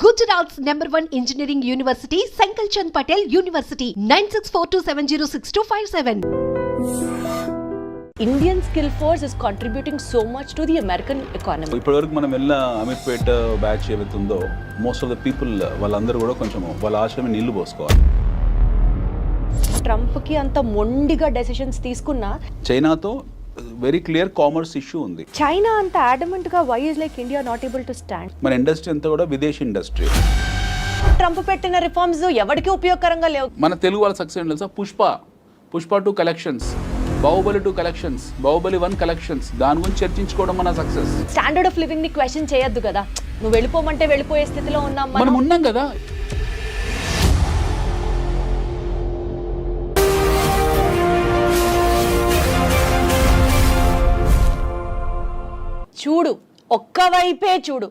Gujarat's #1 engineering university, Sankalchand Patel University, 9642706257. Indian skill force is contributing so much to the American economy. ఇప్పటివరకు మనం వెళ్ళిన Ameerpet batch ఏవైతుందో most of the people వాళ్ళందరూ కూడా కొంచెం వాళ్ళ ఆశ్రమే నీళ్లు పోసుకోవాలి. ట్రంప్కి అంత మొండిగా డెసిషన్స్ తీసుకున్నా చైనాతో వెరీ క్లియర్ కామర్స్ ఇష్యూ ఉంది. చైనా అంత అడమెంట్ గా why is like India not able to stand? మన ఇండస్ట్రీ అంతా కూడా విదేశీ ఇండస్ట్రీ. ట్రంప్ పెట్టిన రిఫార్మ్స్ ఎవరికి ఉపయోగకరంగా లేవు. మన తెలుగు వాళ్ళ సక్సెస్ ఏంటి తెలుసా? Pushpa 2 collections, Baahubali 2 collections, Baahubali 1 collections, దాని గురించి చర్చించుకోవడం మన సక్సెస్. స్టాండర్డ్ ఆఫ్ లివింగ్ ని క్వశ్చన్ చేయొద్దు కదా. నువ్వు వెళ్ళిపోమంటే వెళ్ళిపోయే స్థితిలో ఉన్నాం మనం ఉన్నాం కదా. చూడు, ఒక్కవైపే చూడు,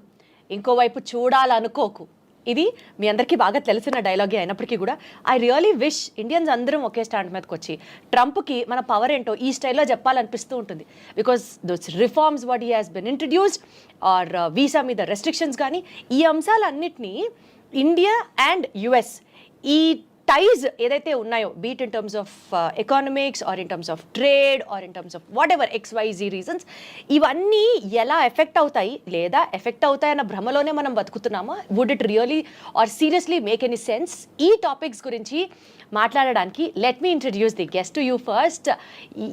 ఇంకోవైపు చూడాలనుకోకు. ఇది మీ అందరికీ బాగా తెలిసిన డైలాగే అయినప్పటికీ కూడా ఐ రియలీ విష్ ఇండియన్స్ అందరం ఒకే స్టాండ్ మీదకి వచ్చి ట్రంప్కి మన పవర్ ఏంటో ఈ స్టైల్లో చెప్పాలనిపిస్తూ ఉంటుంది. Because those reforms what he has been introduced are visa మీద రెస్ట్రిక్షన్స్ కానీ ఈ అంశాలన్నిటినీ ఇండియా అండ్ యుఎస్ ఈ టైజ్ ఏదైతే ఉన్నాయో be it in terms of economics or in terms of trade or in terms of whatever XYZ reasons ఇవన్నీ ఎలా effect అవుతాయి లేదా ఎఫెక్ట్ అవుతాయన్న భ్రమలోనే మనం బతుకుతున్నామా? Would it really or seriously make any sense? ఈ టాపిక్స్ గురించి మాట్లాడడానికి let me introduce the guest to you first.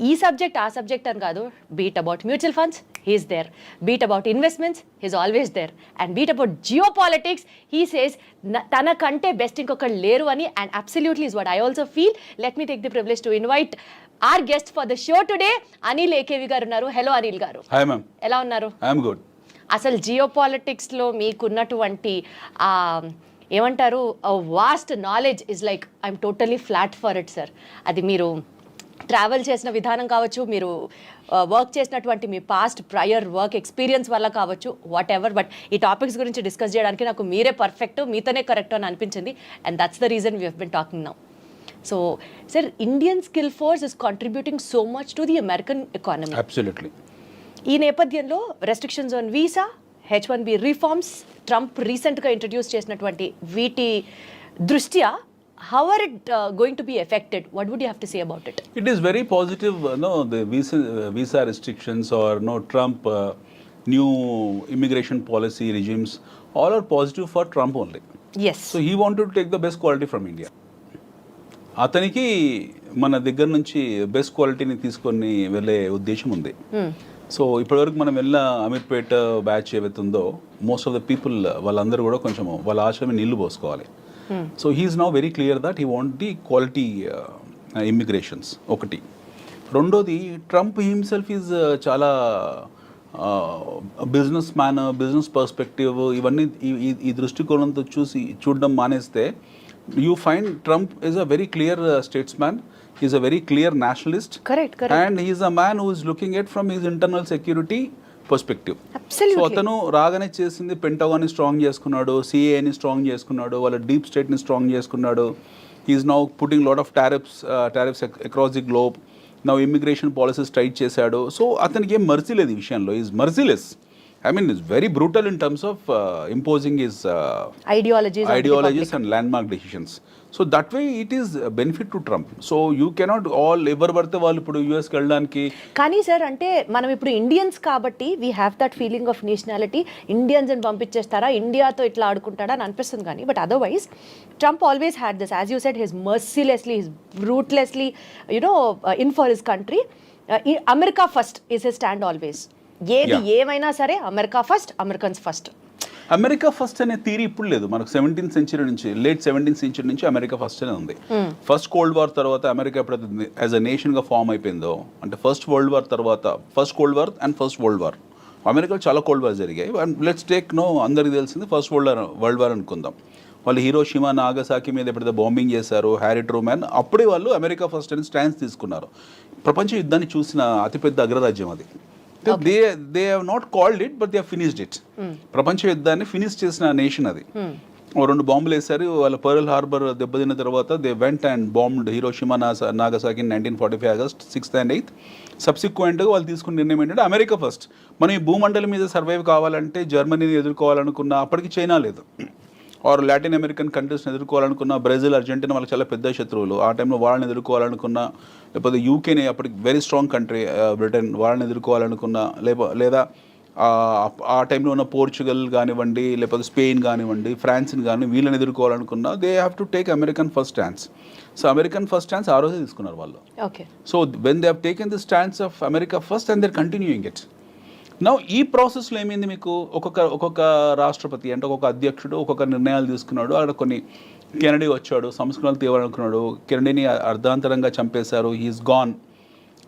ఈ సబ్జెక్ట్ ఆ సబ్జెక్ట్ అని కాదు. Be it about mutual funds, he's there. Be it about investments, he's always there. And beat about geopolitics, he says తన కంటే best ఇంకొకళ్ళు లేరు అని. And absolutely is what I also feel. Let me take the privilege to invite our guest for the show today. Anil AKV గారు ఉన్నారు. Hello Anil గారు. Hi ma'am. ఎలా ఉన్నారు? I'm good. అసలు జియో పాలిటిక్స్లో మీకున్నటువంటి ఏమంటారు vast knowledge is like I'm totally flat for it sir. అది మీరు ట్రావెల్ చేసిన విధానం కావచ్చు, మీరు వర్క్ చేసినటువంటి మీ పాస్ట్ ప్రయర్ వర్క్ ఎక్స్పీరియన్స్ వల్ల కావచ్చు, వాట్ ఎవర్. బట్ ఈ టాపిక్స్ గురించి డిస్కస్ చేయడానికి నాకు మీరే పర్ఫెక్ట్, మీతోనే కరెక్ట్ అని అనిపించింది. And that's the reason we have been talking now. So sir, Indian skill force is contributing so much to the American economy. Absolutely. ఈ నేపథ్యంలో restrictions on visa, H1B reforms, Trump రీసెంట్గా introduce చేసినటువంటి వీటి దృష్ట్యా how are it going to be affected? What would you have to say about it? It is very positive, the visa restrictions or Trump new immigration policy regimes, all are positive for Trump only. Yes. So he wanted to take the best quality from India. అతనికి మన దగ్గర నుంచి best క్వాలిటీని తీసుకొని వెళ్ళే ఉద్దేశం ఉంది. So ఇప్పటివరకు మనం వెళ్ళిన అమీర్పేట బ్యాచ్ ఏవైతుందో మోస్ట్ ఆఫ్ ద పీపుల్ వాళ్ళందరూ కూడా కొంచెం వాళ్ళ ఆశ్రమే నీళ్లు పోసుకోవాలి. So he's now very clear that he want the quality immigrations. ఒకటి. రెండోది, ట్రంప్ హిమ్సెల్ఫ్ ఈజ్ చాలా బిజినెస్ మ్యాన్, బిజినెస్ పర్స్పెక్టివ్ ఇవన్నీ ఈ దృష్టికోణంతో చూడడం మానేస్తే you find Trump is a very clear statesman. He is a very clear nationalist. Correct. And he is a man who is looking at from his internal security perspective. Absolutely. So atanu రాగానే చేసింది పెంటగాన్ని strong చేసుకున్నాడు, సిఏని strong చేసుకున్నాడు, వాళ్ళ deep స్టేట్ని strong చేసుకున్నాడు. He is now putting lot of tariffs across the globe. Now immigration policies tight చేశాడు. So అతనికి ఏం mercy లేదు ఈ విషయంలో. He is merciless. I mean, it's very brutal in terms of imposing his ideologies and landmark decisions. So that way it is a benefit to Trump. So you cannot all ఎవరు పడితే వాళ్ళు ఇప్పుడు యూఎస్కి వెళ్ళడానికి. కానీ sir, అంటే మనం ఇప్పుడు Indians కాబట్టి we have that feeling of nationality. Indians అని పంపించేస్తారా, ఇండియాతో ఇట్లా ఆడుకుంటాడా అని అనిపిస్తుంది. కానీ but otherwise Trump always had this, as you said, his mercilessly, his ruthlessly in for his country. America first is his stand always. ఏది ఏమైనా సరే America first, Americans first. America first అనే థియరీ ఇప్పుడు లేదు. మనకు 17th century నుంచి, late 17th century నుంచి America first అనే ఉంది. ఫస్ట్ కోల్డ్ వార్ తర్వాత అమెరికా ఎప్పుడైతే యాజ్ అ నేషన్గా ఫామ్ అయిపోయిందో, అంటే ఫస్ట్ వరల్డ్ వార్ తర్వాత, first cold war and first world war, అమెరికాలో చాలా కోల్డ్ వార్ జరిగాయి. అండ్ లెట్స్ టేక్ అందరికి తెలిసింది ఫస్ట్ వరల్డ్ వార్ అనుకుందాం. వాళ్ళు హిరోషిమా, నాగసాకి మీద ఎప్పుడైతే బాంబింగ్ చేశారు, హ్యారీ ట్రూమాన్, అప్పుడే వాళ్ళు అమెరికా ఫస్ట్ అని స్టాండ్స్ తీసుకున్నారు. ప్రపంచ యుద్ధాన్ని చూసిన అతిపెద్ద అగ్రరాజ్యం అది. They have not called it, but they have finished it. ప్రపంచ యుద్ధాన్ని ఫినిష్ చేసిన నేషన్ అది. 2 బాంబులు వేశారు. వాళ్ళ పర్ల్ హార్బర్ దెబ్బతిన్న తర్వాత they went and bombed Hiroshima, Nagasaki 1945 August 6th and 8th. సబ్సిక్వెంట్గా వాళ్ళు తీసుకున్న నిర్ణయం ఏంటంటే అమెరికా ఫస్ట్. మనం ఈ భూమండలం మీద సర్వైవ్ కావాలంటే జర్మనీని ఎదుర్కోవాలనుకున్న అప్పటికి చైనా లేదు. ఆర్ లాటిన్ అమెరికన్ కంట్రీస్ని ఎదుర్కోవాలనుకున్న బ్రెజిల్, అర్జెంటీనా వాళ్ళకి చాలా పెద్ద శత్రువులు. ఆ టైంలో వాళ్ళని ఎదుర్కోవాలనుకున్న, లేకపోతే యూకేని అప్పటికి వెరీ స్ట్రాంగ్ కంట్రీ బ్రిటన్, వాళ్ళని ఎదుర్కోవాలనుకున్న, లేదా ఆ టైంలో ఉన్న పోర్చుగల్ కానివ్వండి, లేకపోతే స్పెయిన్ కానివ్వండి, ఫ్రాన్స్ని కానీ వీళ్ళని ఎదుర్కోవాలనుకున్న, they have to take American first stance. So American first stance ఆ రోజే తీసుకున్నారు వాళ్ళు. Okay. So when they have taken the stance of America first and there continuing it. Now ఈ ప్రాసెస్లో ఏమైంది, మీకు ఒక్కొక్క రాష్ట్రపతి అంటే ఒక్కొక్క అధ్యక్షుడు ఒక్కొక్క నిర్ణయాలు తీసుకున్నాడు. అక్కడ కొన్ని కెనడీ వచ్చాడు, సంస్కరణలు తీయాలనుకున్నాడు, కెనడీని అర్ధాంతరంగా చంపేశారు, హీఈస్ గాన్.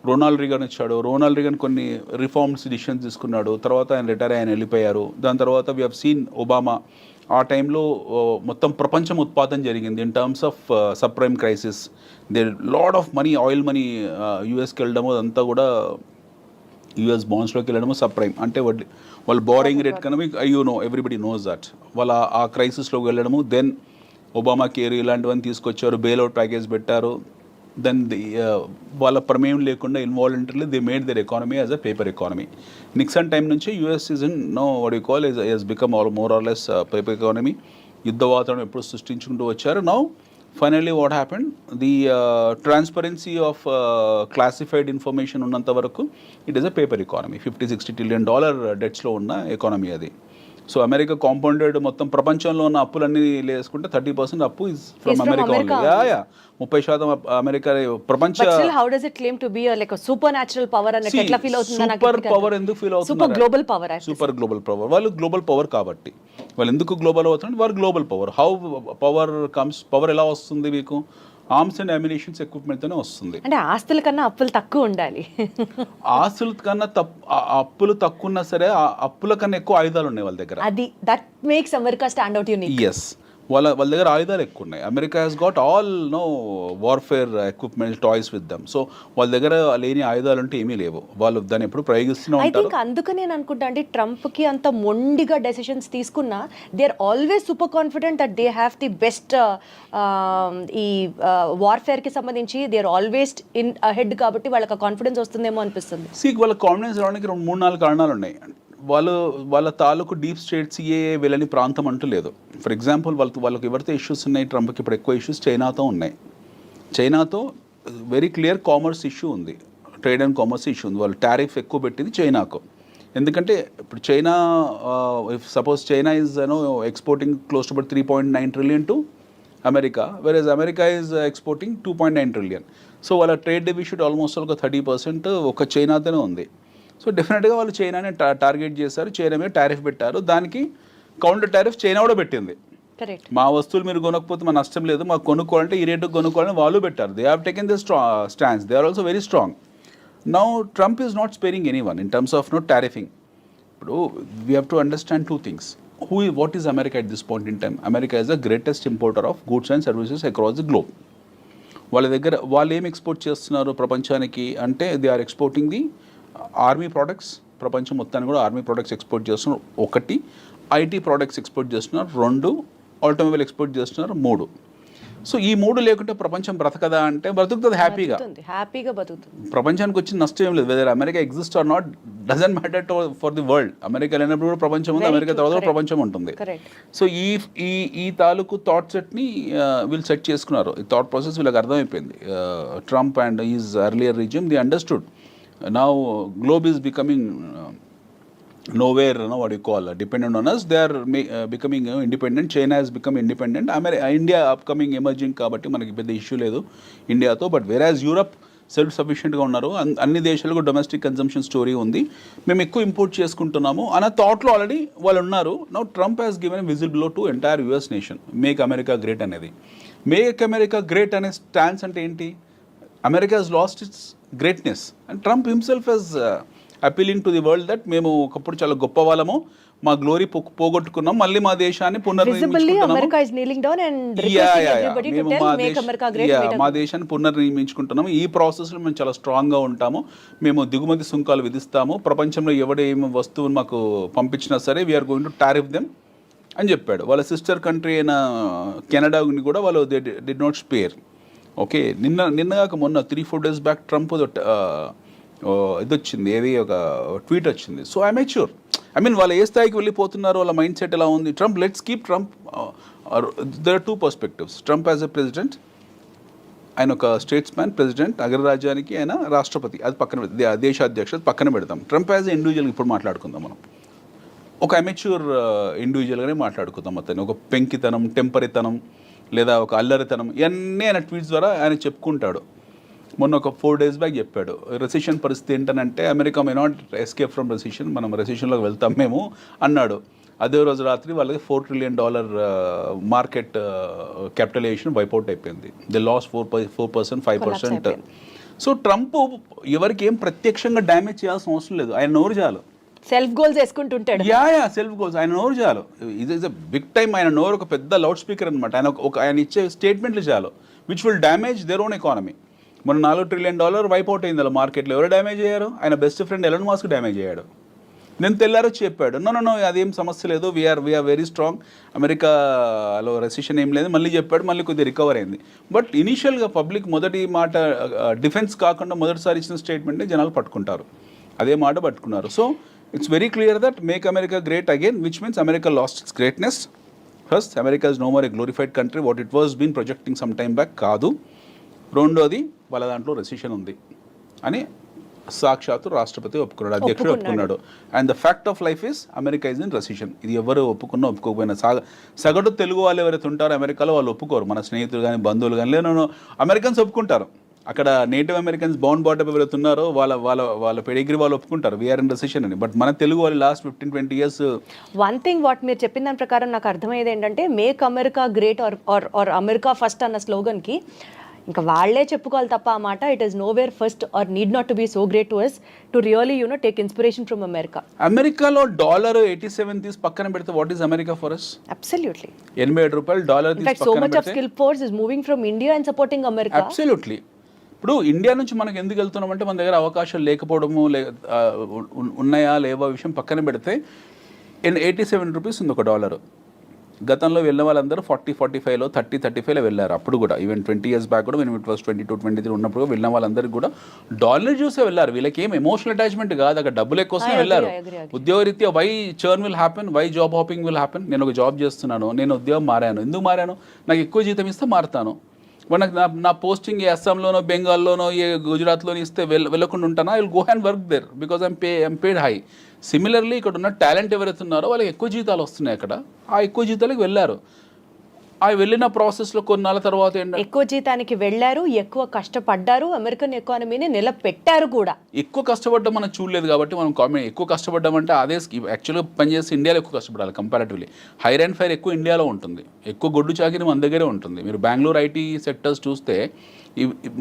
రొనాల్డ్ రీగన్ వచ్చాడు, రొనాల్డ్ రీగన్ కొన్ని రిఫార్మ్స్ డిసిషన్స్ తీసుకున్నాడు, తర్వాత ఆయన రిటైర్ ఆయన వెళ్ళిపోయారు. దాని తర్వాత వీ హ్యావ్ సీన్ ఒబామా. ఆ టైంలో మొత్తం ప్రపంచం ఉత్పాదన జరిగింది in terms of subprime crisis. They lot of money, oil money యూఎస్కి వెళ్ళడము, అదంతా కూడా యూఎస్ బాండ్స్లోకి వెళ్ళడము సబ్ ప్రైమ్ అంటే వాళ్ళు బారింగ్ రేట్ కన్నా మీకు ఎవ్రీబడి నోస్ దట్. వాళ్ళ ఆ క్రైసిస్లోకి వెళ్ళడము. దెన్ ఒబామా కేర్ ఇలాంటివన్నీ తీసుకొచ్చారు, బెయిల్అవుట్ ప్యాకేజ్ పెట్టారు. దెన్ వాళ్ళ ప్రమేయం లేకుండా involuntarily they made their economy as a paper economy. Nixon time నుంచి US is in what you call is become more or less paper economy. యుద్ధ వాతావరణం ఎప్పుడు సృష్టించుకుంటూ వచ్చారు. Now finally what happened, the transparency of classified information ఉన్నంత వరకు it is a paper economy. $50-60 trillion డెట్స్లో ఉన్న ఎకానమీ అది. సో అమెరికా కాంపౌండెడ్ మొత్తం ప్రపంచంలో ఉన్న అప్పులన్నీ వేసుకుంటే 30% అప్పు is from America only. 30% America ప్రపంచ. How does it claim to be like super natural power అన్నట్టు ఎట్లా ఫీల్ అవుతుంది? సూపర్ పవర్ ఎందుకు ఫీల్ అవుతుంది? Super global power. Super global power. వాళ్ళు గ్లోబల్ పవర్ కాబట్టి వాళ్ళు ఎందుకు గ్లోబల్ అవుతుంటే వారు global power. How power comes? Power ఎలా వస్తుంది మీకు? ఆర్మ్స్ అండ్ అమ్యునిషన్స్ ఎక్విప్మెంట్తోనే వస్తుంది. అంటే ఆస్తుల కన్నా అప్పులు తక్కువ ఉండాలి. ఆస్తుల కన్నా అప్పులు తక్కువ ఉన్నా సరే అప్పుల కన్నా ఎక్కువ ఆయుధాలు ఉన్నాయి వాళ్ళ దగ్గర. అది that makes America stand out unique. Yes, వాళ్ళ దగ్గర ఆయుధాలు ఎక్కువ ఉన్నాయి. America has got all warfare equipment toys with them. So వాళ్ళ దగ్గర లేని ఆయుధాలు అంటే ఏమీ లేవు. వాళ్ళు దాన్ని ఎప్పుడు ప్రయోగిస్తూనే ఉంటారు. ఐ థింక్ అందుకని నేను అనుకుంటా అంటే ట్రంప్కి అంత మొండిగా డెసిషన్స్ తీసుకున్నా they are always super confident that they have the best ఈ వార్ఫేర్కి సంబంధించి they are always in head కాబట్టి వాళ్ళకి కాన్ఫిడెన్స్ వస్తుందేమో అనిపిస్తుంది. వాళ్ళ కాన్ఫిడెన్స్ రావడానికి 3-4 కారణాలు ఉన్నాయి. వాళ్ళ తాలూకు డీప్ స్టేట్ సిఏఏ వెళ్ళని ప్రాంతం అంటూ లేదు. ఫర్ ఎగ్జాంపుల్ వాళ్ళకి ఎవరితో ఇష్యూస్ ఉన్నాయి, ట్రంప్కి ఇప్పుడు ఎక్కువ ఇష్యూస్ చైనాతో ఉన్నాయి. చైనాతో వెరీ క్లియర్ కామర్స్ ఇష్యూ ఉంది, ట్రేడ్ అండ్ కామర్స్ ఇష్యూ ఉంది. వాళ్ళు టారిఫ్ ఎక్కువ పెట్టింది చైనాకు. ఎందుకంటే ఇప్పుడు China if suppose China is exporting close to about 3.9 trillion to America, versus America is exporting 2.9 trillion. So వాళ్ళ ట్రేడ్ డెఫిసిట్ ఆల్మోస్ట్ ఒక 30% ఒక చైనాతోనే ఉంది. సో డెఫినెట్గా వాళ్ళు చైనాని టార్గెట్ చేశారు, చైనా మీద టారిఫ్ పెట్టారు. దానికి కౌంటర్ టారిఫ్ చైనా కూడా పెట్టింది. మా వస్తువులు మీరు కొనకపోతే మా నష్టం లేదు, మాకు కొనుక్కోవాలంటే ఈ రేటుకు కొనుక్కోవాలని వాళ్ళు పెట్టారు. They have taken the stands. They are also very strong. Now Trump is not sparing any one in terms of tariffing. ఇప్పుడు we have to understand 2 things. What is America at this point in time? America is the greatest importer of goods and services across the globe. వాళ్ళ దగ్గర వాళ్ళు ఏం export చేస్తున్నారు ప్రపంచానికి అంటే they are exporting the army products. ప్రపంచం మొత్తాన్ని కూడా ఆర్మీ ప్రోడక్ట్స్ ఎక్స్పోర్ట్ చేస్తున్నారు. 1 ఐటీ ప్రోడక్ట్స్ ఎక్స్పోర్ట్ చేస్తున్నారు. 2 ఆటోమొబైల్ ఎక్స్పోర్ట్ చేస్తున్నారు. 3 సో ఈ 3 లేకుంటే ప్రపంచం బ్రతకదా అంటే బ్రతుకుతుంది, హ్యాపీగా బతుకుతుంది. ప్రపంచానికి వచ్చిన నష్టం ఏం లేదు. Whether America exist or not doesn't matter for the world. America లేనప్పుడు కూడా ప్రపంచం ఉంది, అమెరికా తర్వాత ప్రపంచం ఉంటుంది. సో ఈ తాలూకు థాట్ సెట్ని వీళ్ళు సెట్ చేసుకున్నారు. ఈ థాట్ ప్రాసెస్ వీళ్ళకి అర్థమైపోయింది. Trump and is earlier regime the understood. Now globe is becoming nowhere, what you call dependent on us. They are becoming independent. China has become independent. India upcoming emerging కాబట్టి మనకి పెద్ద issue లేదు ఇండియాతో. But whereas Europe self సఫిషియెంట్గా ఉన్నారు. అన్ని దేశాలకు domestic consumption story ఉంది, మేము ఎక్కువ ఇంపోర్ట్ చేసుకుంటున్నాము అన్న థాట్లో ఆల్రెడీ వాళ్ళు ఉన్నారు. Now Trump has given whistle blow to entire US nation. Make America great అనేది. మేక్ అమెరికా గ్రేట్ అనే స్టాన్స్ అంటే ఏంటి? America has lost its greatness and Trump himself is appealing to the world that మేము ఒకప్పుడు చాలా గొప్ప వాళ్ళము, మా గ్లోరీ పోగొట్టుకున్నాం, మళ్ళీ మా దేశాన్ని మా దేశాన్ని పునర్నిర్మించుకుంటున్నాము. ఈ ప్రాసెస్లో మేము చాలా స్ట్రాంగ్గా ఉంటాము, మేము దిగుమతి సుంకాలు విధిస్తాము, ప్రపంచంలో ఎవడేమి వస్తువును మాకు పంపించినా సరే we're going to tariff them అని చెప్పాడు. వాళ్ళ సిస్టర్ కంట్రీ అయిన కెనడాని కూడా వాళ్ళు they did not spare. Okay, నిన్నగాక మొన్న 3-4 days బ్యాక్ ట్రంప్ ఇది వచ్చింది, ఏది ఒక ట్వీట్ వచ్చింది. So I make sure I mean వాళ్ళు ఏ స్థాయికి వెళ్ళిపోతున్నారు, వాళ్ళ మైండ్ సెట్ ఎలా ఉంది. Trump, let's keep Trump. There are two perspectives. Trump as a president, ఆయన ఒక స్టేట్స్ మ్యాన్, ప్రెసిడెంట్, అగ్రరాజ్యానికి ఆయన రాష్ట్రపతి, అది పక్కన దేశాధ్యక్షుడు పక్కన పెడతాం. ట్రంప్ యాజ్ ఎ ఇండివిజువల్ ఇప్పుడు మాట్లాడుకుందాం మనం. ఒక అమెచ్యూర్ ఇండివిజువల్గానే మాట్లాడుకుందాం. అతను ఒక పెంకితనం, టెంపరితనం లేదా ఒక అల్లరితనం ఇవన్నీ ఆయన ట్వీట్స్ ద్వారా ఆయన చెప్పుకుంటాడు. మొన్న ఒక 4 days బ్యాక్ చెప్పాడు, రెసిషన్ పరిస్థితి ఏంటనంటే America may not escape from recession, మనం రెసిషన్లోకి వెళ్తాం మేము అన్నాడు. అదే రోజు రాత్రి వాళ్ళకి $4 trillion మార్కెట్ క్యాపిటలైజేషన్ వైపౌట్ అయిపోయింది. The loss 4%, 5%. సో ట్రంప్ ఎవరికి ఏం ప్రత్యక్షంగా డ్యామేజ్ చేయాల్సిన అవసరం లేదు, ఆయన నోరు చాలు. సెల్ఫ్ గోల్స్ వేసుకుంటుంటాడు. సెల్ఫ్ గోల్స్, ఆయన నోరు చాలు. ఇది ఇస్ అ బిగ్ టైమ్. ఆయన నోరు ఒక పెద్ద లౌడ్ స్పీకర్ అనమాట. ఆయన ఇచ్చే స్టేట్మెంట్లు చాలు which will damage their own economy. మన $4 trillion వైపౌట్ అయింది అలా మార్కెట్లో. ఎవరు డ్యామేజ్ అయ్యారు? ఆయన best friend Elon Musk damage అయ్యాడు. నేను తెల్లారో చెప్పాడు, నో అదేం సమస్య లేదు, వీఆర్ వెరీ స్ట్రాంగ్, అమెరికాలో రెసిషన్ ఏం లేదు. మళ్ళీ చెప్పాడు, మళ్ళీ కొద్దిగా రికవర్ అయింది. బట్ ఇనీషియల్గా పబ్లిక్ మొదటి మాట డిఫెన్స్ కాకుండా మొదటిసారి ఇచ్చిన స్టేట్మెంట్ని జనాలు పట్టుకుంటారు, అదే మాట పట్టుకున్నారు. So it's very clear that make America great again, which means America lost its greatness. First, America is no more a glorified country what it was been projecting some time back కాదు. రెండోది, వాళ్ళ దాంట్లో recession ఉంది అని సాక్షాత్తు రాష్ట్రపతి ఒప్పుకున్నాడు, అధ్యక్షుడు ఒప్పుకున్నాడు. And the fact of life is America is in recession. ఇది ఎవరు ఒప్పుకున్నా ఒప్పుకోకపోయినా సగటు తెలుగు వాళ్ళు ఎవరైతే ఉంటారో అమెరికాలో వాళ్ళు ఒప్పుకోరు. మన స్నేహితులు కానీ బంధువులు కానీ లేదు, అమెరికన్స్ ఒప్పుకుంటారు. అక్కడ నేటివ్ అమెరికన్స్ బౌండ్ బాటప్ ఎవరైతే ఉన్నారో వాళ్ళ పెడిగ్రీ వాళ్ళు ఒప్పుకుంటారు వీఆర్ ఇన్ రెసిషన్ అని. బట్ మన తెలుగు వాళ్ళు last 15-20 years. One thing what మీరు చెప్పిన దాని ప్రకారం నాకు అర్థమయ్యేది ఏంటంటే, make America great or America first అన్న స్లోగన్కి ఇంకా వాళ్ళే చెప్పుకోవాలి తప్ప ఆ మాట, it is nowhere first or need not to be so great to us to really take inspiration from America. అమెరికాలో $87 తీసి పక్కన పెడితే what is America for us? Absolutely. $87 తీసి so much of skill force is moving from India and supporting America. Absolutely. ఇప్పుడు India నుంచి మనకు ఎందుకు వెళ్తున్నామంటే మన దగ్గర అవకాశాలు లేకపోవడము, ఉన్నాయా లేవా విషయం పక్కన పెడితే $87 ఉంది ఒక డాలర్. గతంలో వెళ్ళిన వాళ్ళందరూ 40-45లో 30-35లో వెళ్ళారు. అప్పుడు కూడా ఈవెన్ 20 years బ్యాక్ కూడా మేము ఇట్ వాస్ 22-23 ఉన్నప్పుడు వెళ్ళిన వాళ్ళందరికీ కూడా డాలర్ చూసే వెళ్ళారు. వీళ్ళకి ఏం ఎమోషనల్ అటాచ్మెంట్ కాదు, అక్కడ డబ్బులు ఎక్కువనే వెళ్ళారు. ఉద్యోగరీత్యా why churn will happen, why job hopping will happen. నేను ఒక జాబ్ చేస్తున్నాను, నేను ఉద్యోగం మారాను, ఎందుకు మారాను? నాకు ఎక్కువ జీతం ఇస్తే మారుతాను. మనకు నా పోస్టింగ్ ఏ అస్సాంలోనో బెంగాల్లోనో ఏ గుజరాత్లోనో ఇస్తే వెళ్ళకుండా ఉంటానా? I will go and work there because I'm paid high. Similarly ఇక్కడ ఉన్న టాలెంట్ ఎవరైతే ఉన్నారో వాళ్ళకి ఎక్కువ జీతాలు వస్తున్నాయి అక్కడ, ఆ ఎక్కువ జీతాలకు వెళ్ళారు. ఆ వెళ్ళిన ప్రాసెస్లో కొన్నాళ్ళ తర్వాత ఎక్కువ జీతానికి వెళ్ళారు, ఎక్కువ కష్టపడ్డారు, అమెరికన్ ఎకానమీని నిలబెట్టారు కూడా. ఎక్కువ కష్టపడ్డం మనం చూడలేదు కాబట్టి మనం కామెంట్. ఎక్కువ కష్టపడ్డామంటే అదే యాక్చువల్గా పనిచేస్తే ఇండియాలో ఎక్కువ కష్టపడాలి కంపారిటివ్లీ. హైర్ అండ్ ఫైర్ ఎక్కువ ఇండియాలో ఉంటుంది, ఎక్కువ గొడ్డు చాకిరి మన దగ్గరే ఉంటుంది. మీరు బెంగళూరు ఐటీ సెక్టర్స్ చూస్తే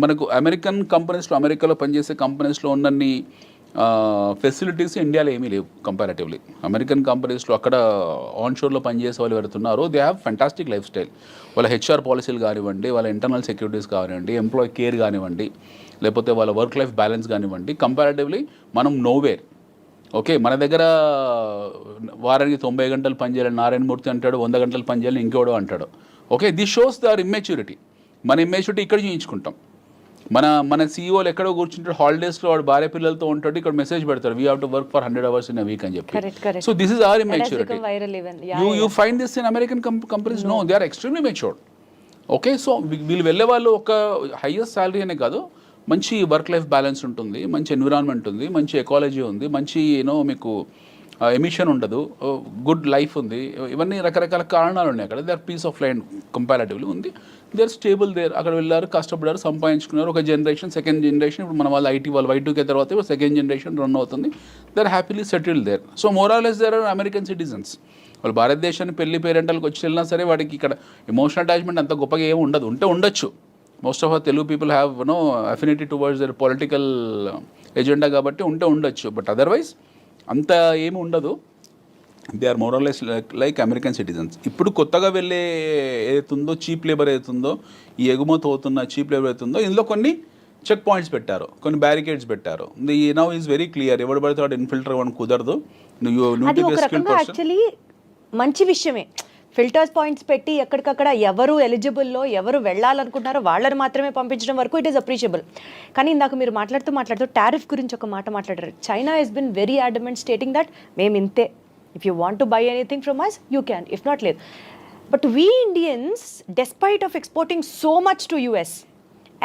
మనకు అమెరికన్ కంపెనీస్లో, అమెరికాలో పనిచేసే కంపెనీస్లో ఉన్నన్ని ఫెసిలిటీస్ ఇండియాలో ఏమీ లేవు కంపారిటివ్లీ. అమెరికన్ కంపెనీస్లో అక్కడ ఆన్షోర్లో పనిచేసే వాళ్ళు ఎవరుతున్నారో they have fantastic lifestyle. వాళ్ళ హెచ్ఆర్ పాలసీలు కానివ్వండి, వాళ్ళ ఇంటర్నల్ సెక్యూరిటీస్ కానివ్వండి, ఎంప్లాయీ కేర్ కానివ్వండి, లేకపోతే వాళ్ళ వర్క్ లైఫ్ బ్యాలెన్స్ కానివ్వండి, కంపారిటివ్లీ మనం నోవేర్. ఓకే, మన దగ్గర వారానికి 90 గంటలు పనిచేయాలని నారాయణమూర్తి అంటాడు, 100 గంటలు పనిచేయాలని ఇంకోడో అంటాడు. Okay, this shows their immaturity. మన ఇమ్మెచ్యూరిటీ ఇక్కడ చూయించుకుంటాం. మన సీఈఓలు ఎక్కడో కూర్చుంటాడు, హాలిడేస్లో వాడు భార్య పిల్లలతో ఉంటాడు, ఇక్కడ మెసేజ్ పెడతారు we have to work for 100 hours in a week అని చెప్పి. So this is our immaturity. You find this in American companies? No, they are extremely matured. Okay, so వీళ్ళు వెళ్ళే వాళ్ళు ఒక హైయెస్ట్ శాలరీ అనే కాదు, మంచి వర్క్ లైఫ్ బ్యాలెన్స్ ఉంటుంది, మంచి ఎన్విరాన్మెంట్ ఉంది, మంచి ఎకాలజీ ఉంది, మంచి మీకు ఎమిషన్ ఉండదు, గుడ్ లైఫ్ ఉంది. ఇవన్నీ రకరకాల కారణాలు ఉన్నాయి అక్కడ. They are peace of mind comparatively ఉంది. They are stable there. అక్కడ వెళ్ళారు, కష్టపడారు, సంపాదించుకున్నారు. ఒక జనరేషన్, సెకండ్ జనరేషన్, ఇప్పుడు మన వాళ్ళు ఐటీ వాళ్ళు Y2K తర్వాత ఇప్పుడు సెకండ్ జనరేషన్ రన్ అవుతుంది. They are happily settled there. So more or less there are American citizens. వాళ్ళు భారతదేశాన్ని పెళ్లి పేరెంటల్కి వచ్చి వెళ్ళినా సరే వాడికి ఇక్కడ ఎమోషనల్ అటాచ్మెంట్ అంత గొప్పగా ఏమి ఉండదు. ఉండొచ్చు. Most of our Telugu people have affinity towards their political agenda కాబట్టి ఉండొచ్చు. బట్ అదర్వైజ్ అంత ఏమి ఉండదు. They are more or less like American citizens. ఇప్పుడు కొత్తగా వెళ్ళే ఏదైతుందో చీప్ లేబర్ ఏదైతుందో, ఈ ఎగుమతి అవుతున్న చీప్ లేబర్ ఏదైతుందో, ఇందులో కొన్ని చెక్ పాయింట్స్ పెట్టారు, కొన్ని బ్యారికేడ్స్ పెట్టారు. The now is very clear. ఎవడు పడితే వాడు ఇన్ఫిల్టర్ అవ్వడం కుదరదు. యాక్చువల్లీ మంచి విషయమే. ఫిల్టర్స్ పాయింట్స్ పెట్టి ఎక్కడికక్కడ ఎవరు ఎలిజిబుల్లో, ఎవరు వెళ్ళాలనుకుంటున్నారో వాళ్ళని మాత్రమే పంపించడం వరకు ఇట్ ఈస్ అప్రిషియబుల్. కానీ ఇందాక మీరు మాట్లాడుతూ టారిఫ్ గురించి ఒక మాట మాట్లాడారు. China has been very adamant stating that మేము ఇంతే, if you want to buy anything from us you can, if not లేదు. But we Indians despite of exporting so much to US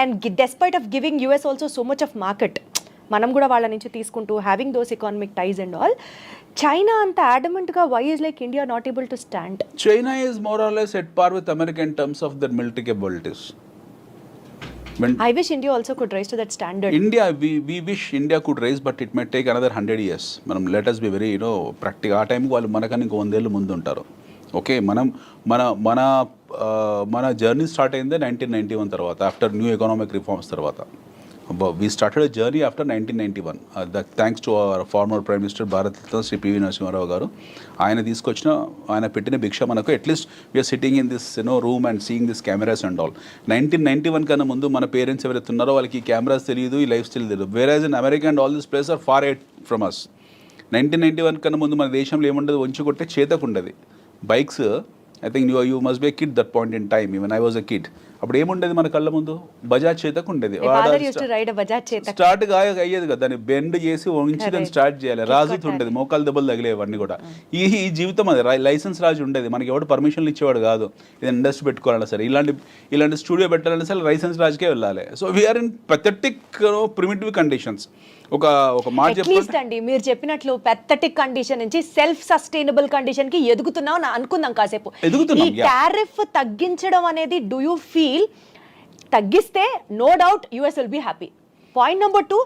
and despite of giving US also so much of market, మనం కూడా వాళ్ళ నుంచి తీసుకుంటూ having those economic ties and all, China అంత అడమెంట్గా why is like India not able to stand? China is more or less at par with America in terms of their military capabilities. When I wish India also could rise to that standard. India, we wish India could rise, but it may take another 100 years. మనం let us be very practical. ఆ టైంకి వాళ్ళు మనకన్నా ఇంకో 100 ఏళ్ళు ముందు ఉంటారు. Okay, మనం మన మన మన జర్నీ స్టార్ట్ అయిందే 1991 తర్వాత, ఆఫ్టర్ న్యూ ఎకనామిక్ రిఫార్మ్స్ తర్వాత. We started a journey after 1991. Thanks to our former Prime Minister Bharat Ratna Sri P.V. Narasimha Rao garu. ఆయన పెట్టిన భిక్ష మనకు at least we're sitting in this room and seeing this cameras and all. 1991 కన్నా ముందు మన parents ఎవరైతే ఉన్నారో వాళ్ళకి ఈ కెమెరాస్ తెలియదు, ఈ లైఫ్ స్టైల్ తెలియదు. Whereas in America and all this place are far ahead from us. 1991 కన్నా ముందు మన దేశంలో ఏముండదు, వంచి కొట్టే చేతకు ఉండదు. Bikes, I think you must be a kid that point in time, even I was a kid. అప్పుడు ఏముండేది మన కళ్ళ ముందు, బజాజ్ చేతకు ఉండేది. స్టార్ట్ అయ్యేది కదా, దాన్ని బెండ్ చేసి వంచి దాన్ని స్టార్ట్ చేయాలి. రాజుతో ఉండేది, మోకాలు దెబ్బలు తగిలేవన్నీ కూడా. ఈ జీవితం అది లైసెన్స్ రాజు ఉండేది, మనకి ఎవడు పర్మిషన్లు ఇచ్చేవాడు కాదు. ఇది ఇండస్ట్రీ పెట్టుకోవాలన్నా సరే, ఇలాంటి స్టూడియో పెట్టాలన్నా సరే లైసెన్స్ రాజుకే వెళ్ళాలి. So we're in pathetic primitive conditions. ఒక మాట చెప్పండి అండి, మీరు చెప్పినట్లు పెథటిక్ కండిషన్ నుంచి సెల్ఫ్ సస్టైనబుల్ కండిషన్ కి ఎదుగుతున్నాం అనుకుందాం కాసేపు. ఈ టారిఫ్ తగ్గించడం అనేది డూ యూ ఫీల్ తగ్గిస్తే no doubt US will be happy? Point number 2,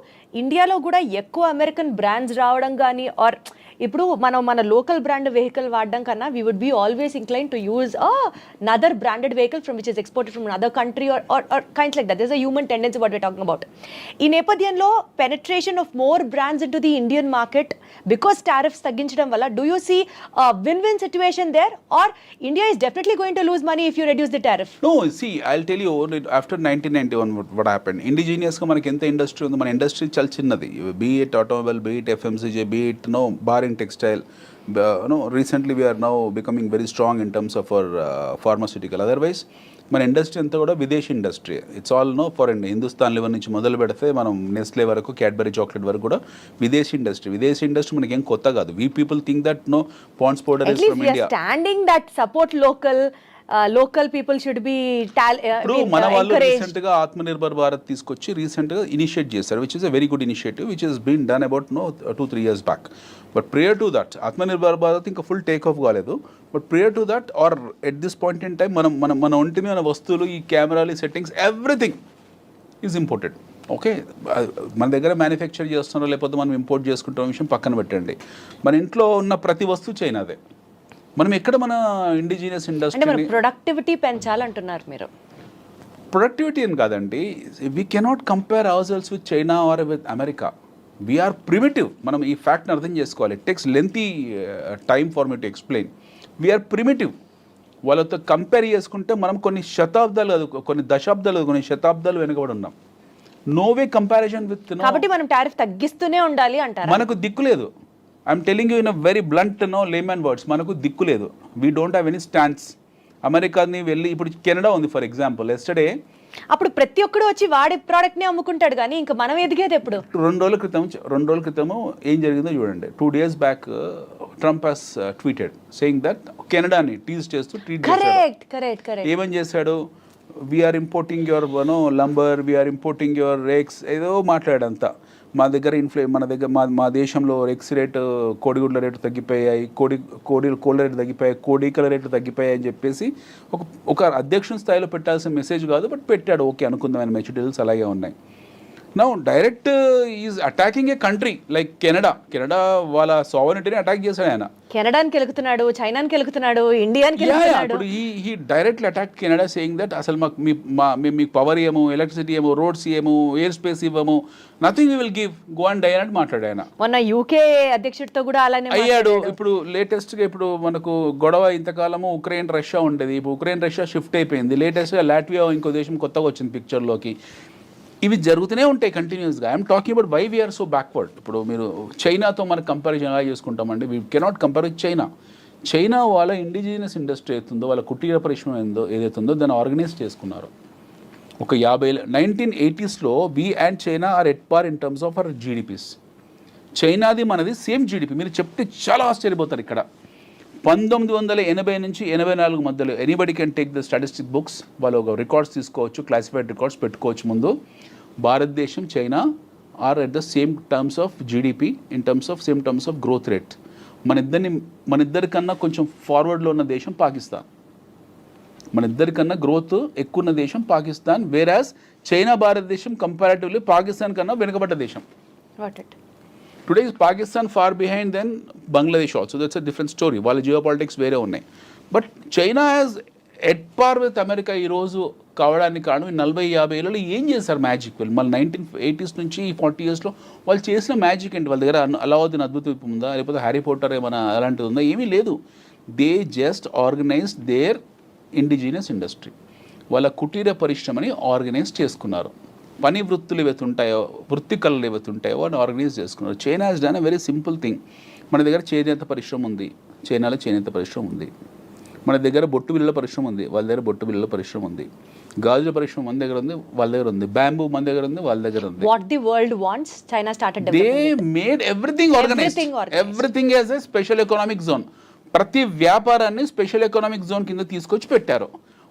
ఇండియాలో కూడా ఎక్కువ అమెరికన్ బ్రాండ్స్ రావడం కానీ, ఆర్ ఇప్పుడు మనం మన లోకల్ బ్రాండ్ వెహికల్ వాడడం కన్నా we would be always incline to use another branded vehicle from which is exported from another country or kinds like that. This a human tendency what we're talking about. ఈ నేపథ్యంలో penetration of more brands in to the Indian market because tariffs తగ్గించడం వల్ల do you see win win situation there, or India is definitely going to lose money if you reduce the tariff? No, see, I'll tell you, after 1991 what happened, ఇండిజినియస్గా మనకి ఎంత industry ఉంది, మన industry చాలా చిన్నది. Be it automobile, be it FMCG, be it barring textile. Recently we are now becoming very strong in terms of our pharmaceutical. Otherwise మన industry అంతా కూడా విదేశీ industry. It's all foreign. Hindustan liver నుంచి మొదలు పెడితే మనం నెస్లే వరకు, క్యాడ్బరీ చాక్లెట్ వరకు కూడా విదేశీ ఇండస్ట్రీ. విదేశీ ఇండస్ట్రీ మనకి ఏం కొత్త కాదు. We people think that Pond's powder is from India. Standing that support local people should be. ఇప్పుడు మన వాళ్ళు రీసెంట్ గా ఆత్మనిర్భర్ భారత్ తీసుకొచ్చి రీసెంట్ గా ఇనిషియేట్ చేశారు, which is a very good initiative which is been done about 2-3 years back. But prior to that Atmanirbhar Bharat ఇంకా full take off కాలేదు. But prior to that or at this point in time మన ఒంటి మీద వస్తువులు, ఈ కెమెరాలు, settings, everything is imported. Okay, మన దగ్గర మ్యానుఫ్యాక్చర్ చేస్తున్నారో లేకపోతే మనం ఇంపోర్ట్ చేసుకుంటున్న విషయం పక్కన పెట్టండి. మన ఇంట్లో ఉన్న ప్రతి వస్తువు చైనాదే. మనం ఎక్కడ మన ఇండిజినియస్ ఇండస్ట్రీ ప్రొడక్టివిటీ పెంచాలంటున్నారు మీరు? ప్రొడక్టివిటీ అని కాదండి, we cannot compare our sales with China or with America. We're primitive. మనం ఈ ఫ్యాక్ట్ని అర్థం చేసుకోవాలి. It takes lengthy time for me to explain. We're primitive. వాళ్ళతో కంపేర్ చేసుకుంటే మనం కొన్ని శతాబ్దాలు కాదు, కొన్ని దశాబ్దాలు, కొన్ని శతాబ్దాలు వెనుకబడి ఉన్నాం. No way comparison with. కాబట్టి మనం టారిఫ్ తగ్గిస్తూనే ఉండాలి అంటారు. మనకు దిక్కు లేదు. I'm telling you in a very blunt layman words, మనకు దిక్కు లేదు. We don't have any stands. అమెరికాని వెళ్ళి, ఇప్పుడు కెనడా ఉంది ఫర్ ఎగ్జాంపుల్. ఎస్టర్డే అప్పుడు ప్రతి ఒక్కడు వచ్చి వాడి ప్రోడక్ట్ని అమ్ముకుంటాడు, కానీ ఇంకా మనం ఎదిగేది ఎప్పుడు? 2 రోజుల క్రితము ఏం జరిగిందో చూడండి. 2 days back Trump has tweeted saying that కెనడాని టీజ్ చేస్తూ ట్వీట్ చేశాడు. ఏమని చేశాడు? We are importing your lumber, we are importing your rakes, ఏదో మాట్లాడంతా. మా దగ్గర మన దగ్గర మా దేశంలో ఎక్స్ రేటు, కోడిగుడ్ల రేటు తగ్గిపోయాయి, కోళ్ళ రేటు తగ్గిపోయాయి, కోడికల రేట్లు తగ్గిపోయాయి అని చెప్పేసి ఒక అధ్యక్షుని స్థాయిలో పెట్టాల్సిన మెసేజ్ కాదు, బట్ పెట్టాడు. ఓకే అనుకుందాం, ఆయన మెచ్యూరిటీస్ అలాగే ఉన్నాయి. Now direct is attacking A country like Canada. వాళ్ళ సావరెనిటీని అటాక్ చేశాడు ఆయన. కెనడాకి వెళ్తున్నాడు, చైనాకి వెళ్తున్నాడు, ఇండియాకి వెళ్తున్నాడు. ఇప్పుడు ఈ directly attack Canada saying that అసలు మీకు పవర్ ఏమో, ఎలక్ట్రిసిటీ ఏమో, రోడ్స్ ఏమో, ఎయిర్ స్పేస్ ఇవ్వము, nothing we will give, go and die అని మాట్లాడాడు ఆయన. మొన్న యూకే అధ్యక్షుడితో కూడా అలానే అయ్యాడు. ఇప్పుడు లేటెస్ట్గా ఇప్పుడు మనకు గొడవ ఇంతకాలము ఉక్రెయిన్ రష్యా ఉండేది. ఇప్పుడు ఉక్రెయిన్ రష్యా షిఫ్ట్ అయిపోయింది. లేటెస్ట్గా లాట్వియా ఇంకో దేశం కొత్తగా వచ్చింది పిక్చర్లోకి. ఇవి జరుగుతూనే ఉంటాయి కంటిన్యూస్గా. I'm talking about why we're so backward. ఇప్పుడు మీరు చైనాతో మనకు కంపారిజన్ ఎలా చేసుకుంటామండి? We cannot compare with China వాళ్ళ ఇండిజినియస్ ఇండస్ట్రీ అవుతుందో, వాళ్ళ కుటీర పరిశ్రమ ఏదైతే ఉందో దాన్ని ఆర్గనైజ్ చేసుకున్నారు. ఒక 1980s we and China are at par in terms of our GDPs. చైనాది మనది సేమ్ జీడిపి. మీరు చెప్తే చాలా ఆశ్చర్యపోతారు. ఇక్కడ 1980 నుంచి 84 మధ్యలో anybody can take the statistic books, వాళ్ళు ఒక రికార్డ్స్ తీసుకోవచ్చు, క్లాసిఫైడ్ రికార్డ్స్ పెట్టుకోవచ్చు. ముందు భారతదేశం China are at the same terms of GDP, in terms of same terms of growth rate. మన ఇద్దరికన్నా కొంచెం ఫార్వర్డ్లో ఉన్న దేశం పాకిస్తాన్. మన ఇద్దరికన్నా గ్రోత్ ఎక్కువ ఉన్న దేశం పాకిస్తాన్, వేరాజ్ చైనా భారతదేశం కంపారిటివ్లీ పాకిస్తాన్ కన్నా వెనుకబడ్డ దేశం. Today is Pakistan far behind then Bangladesh also, that's a different story. వాళ్ళ జియో పాలిటిక్స్ వేరే ఉన్నాయి. But China has at par with America ఈరోజు కావడానికి కారణం 40-50 ఏళ్ళలో ఏం చేశారు మ్యాజిక్. మళ్ళీ 1980s నుంచి 40 yearsలో వాళ్ళు చేసిన మ్యాజిక్ ఏంటి? వాళ్ళ దగ్గర అలావుద్దీన్ అద్భుత దీపం ఉందా, లేకపోతే హ్యారీ పోటర్ ఏమైనా అలాంటిది ఉందా? ఏమీ లేదు. They just organize their indigenous industry. వాళ్ళ కుటీర పరిశ్రమని ఆర్గనైజ్ చేసుకున్నారు. పని వృత్తులు ఏవైతే ఉంటాయో, వృత్తి కళలు ఏవైతే ఉంటాయో వాటిని ఆర్గనైజ్ చేసుకున్నారు. China has done a very simple thing. మన దగ్గర చేనేత పరిశ్రమ ఉంది, చైనాలో చేనేత పరిశ్రమ ఉంది. మన దగ్గర బొట్టు బిళ్ళల పరిశ్రమ ఉంది, వాళ్ళ దగ్గర బొట్టు బిళ్ళల పరిశ్రమ ఉంది. గాజుల పరిశ్రమ మన దగ్గర ఉంది, వాళ్ళ దగ్గర ఉంది. బ్యాంబూ మన దగ్గర ఉంది, వాళ్ళ దగ్గర ఉంది. What the world wants, China started They developing. made everything organized. Everything as a special economic zone. ప్రతి వ్యాపారాన్ని స్పెషల్ ఎకనామిక్ జోన్ కింద తీసుకొచ్చి పెట్టారు.